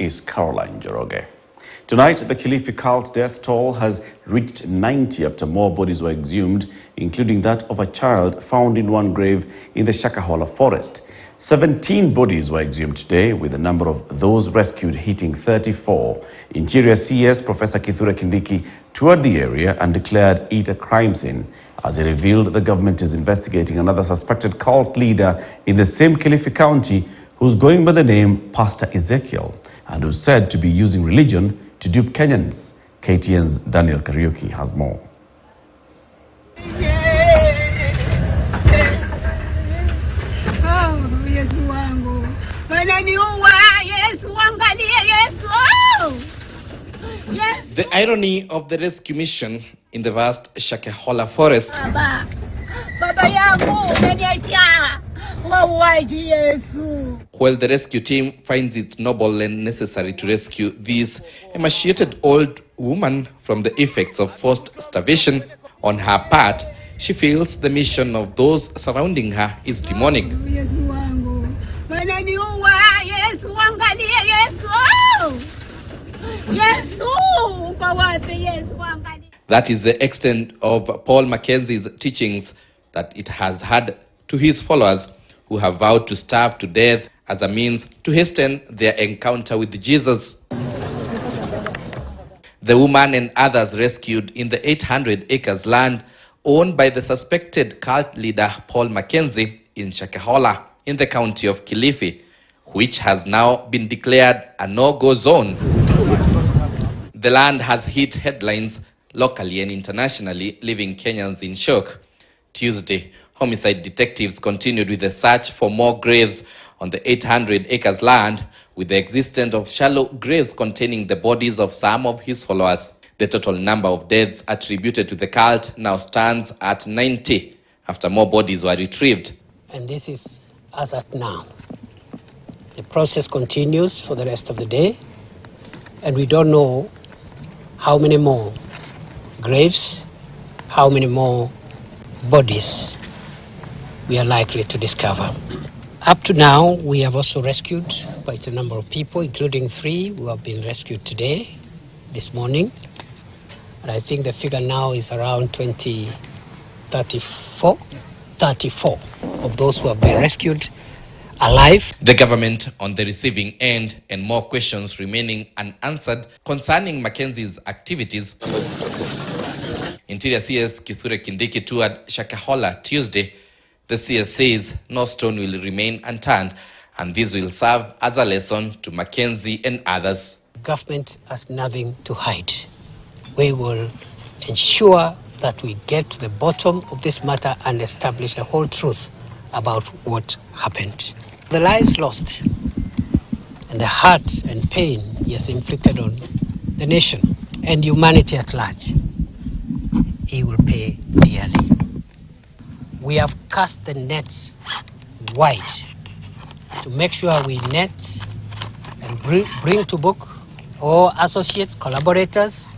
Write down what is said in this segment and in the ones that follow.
is Caroline Njoroge. Tonight, the Kilifi cult death toll has reached 90 after more bodies were exhumed, including that of a child found in one grave in the Shakahola forest. 17 bodies were exhumed today, with the number of those rescued hitting 34. Interior CS Professor Kithure Kindiki toured the area and declared it a crime scene. As he revealed, the government is investigating another suspected cult leader in the same Kilifi county who's going by the name Pastor Ezekiel and who's said to be using religion to dupe Kenyans. KTN's Daniel Kariuki has more. The irony of the rescue mission in the vast Shakahola forest. While the rescue team finds it noble and necessary to rescue this emaciated old woman from the effects of forced starvation, on her part, she feels the mission of those surrounding her is demonic. That is the extent of Paul Mackenzie's teachings that it has had to his followers who have vowed to starve to death as a means to hasten their encounter with Jesus. The woman and others rescued in the 800 acres land owned by the suspected cult leader Paul Mackenzie in Shakahola in the county of Kilifi, which has now been declared a no-go zone. The land has hit headlines locally and internationally, leaving Kenyans in shock. Tuesday, homicide detectives continued with the search for more graves on the 800 acres land, with the existence of shallow graves containing the bodies of some of his followers. The total number of deaths attributed to the cult now stands at 90 after more bodies were retrieved. And this is as at now. The process continues for the rest of the day, and we don't know how many more graves, how many more bodies we are likely to discover. Up to now, we have also rescued quite a number of people, including 3 who have been rescued today, this morning. And I think the figure now is around 34 of those who have been rescued alive. The government on the receiving end, and more questions remaining unanswered concerning Mackenzie's activities. Interior CS Kithure Kindiki toured Shakahola Tuesday. The CS says no stone will remain unturned, and this will serve as a lesson to Mackenzie and others. Government has nothing to hide. We will ensure that we get to the bottom of this matter and establish the whole truth about what happened. The lives lost and the hurt and pain he has inflicted on the nation and humanity at large, he will pay dearly. We have cast the net wide to make sure we net and bring to book all associates, collaborators,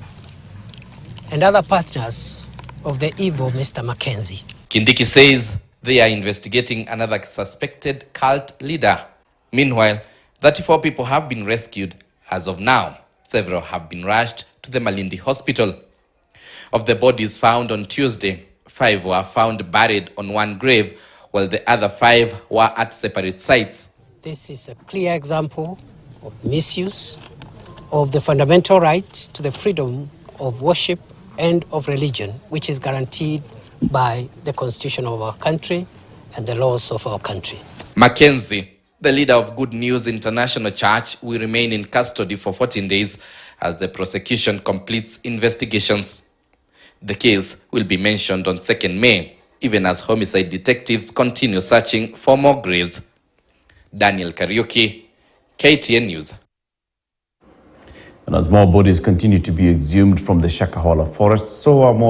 and other partners of the evil Mr. Mackenzie. Kindiki says they are investigating another suspected cult leader. Meanwhile, 34 people have been rescued as of now. Several have been rushed to the Malindi hospital. Of the bodies found on Tuesday, 5 were found buried on one grave, while the other 5 were at separate sites. This is a clear example of misuse of the fundamental right to the freedom of worship and of religion, which is guaranteed by the constitution of our country and the laws of our country. Mackenzie, the leader of Good News International Church, will remain in custody for 14 days as the prosecution completes investigations. The case will be mentioned on 2nd May, even as homicide detectives continue searching for more graves. Daniel Kariuki, KTN News. And as more bodies continue to be exhumed from the Shakahola forest, so are more